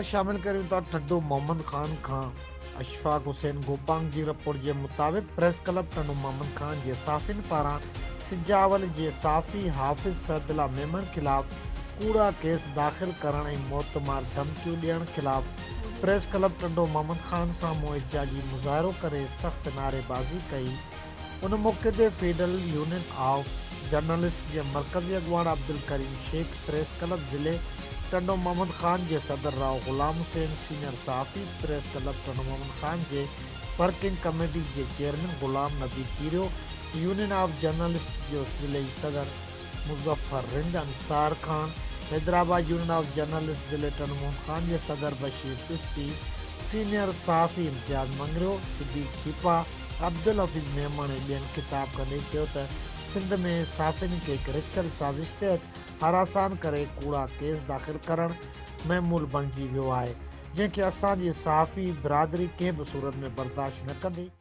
शामिल करूं था ठड्डो मोहम्मद खान खां अशफाक हुसैन गोपांग जी रिपोर्ट के मुताबिक प्रेस क्लब ठड्डो मोहम्मद खान के साफ़िन पारां सिजावल के साफ़ी हाफ़िज़ सैदुल्ला मेमन खिलाफ़ कूड़ा केस दाख़िल करण ऐं मौतमार धमकियूं ॾियण खिलाफ़ प्रेस क्लब ठड्डो मोहम्मद खान साम्हूं एहतिजाजी मुज़ाहिरो करे सख़्त नारेबाज़ी कई। उन मौके ते फेडरल यूनियन ऑफ जर्नलिस्ट के मरकज़ी अगवान अब्दुल करीम शेख, प्रेस क्लब ज़िले ठड्डो मोहम्मद खान के सदर राव ग़ुलाम हुसैन, सीनियर सहाफ़ी प्रेस क्लब ठड्डो मोहम्मद खान के वर्किंग कमेटी के chairman Ghulam Nabi Pirio, union of journalist जो ज़िले सदर Muzaffar Rind Ansar Khan, Hyderabad union of journalist ज़िले ठड्डो मोहम्मद खान के सदर बशीर चिश्ती, सीनियर सहाफ़ी इम्तियाज़ मंगरियो, सिद्दीक़ छिपा, अब्दुल हफ़ीज़ मेमन ऐं ॿियनि खिताब कंदे चयो त सिंध में साफ़िन के हिकु रिथियल साज़िश तहत हरासान करे कूड़ा केस दाख़िल करण महमूल बणिजी वियो आहे, जंहिंखे असांजी सहाफ़ी बिरादरी कंहिं बि सूरत में बर्दाश्त न कंदी।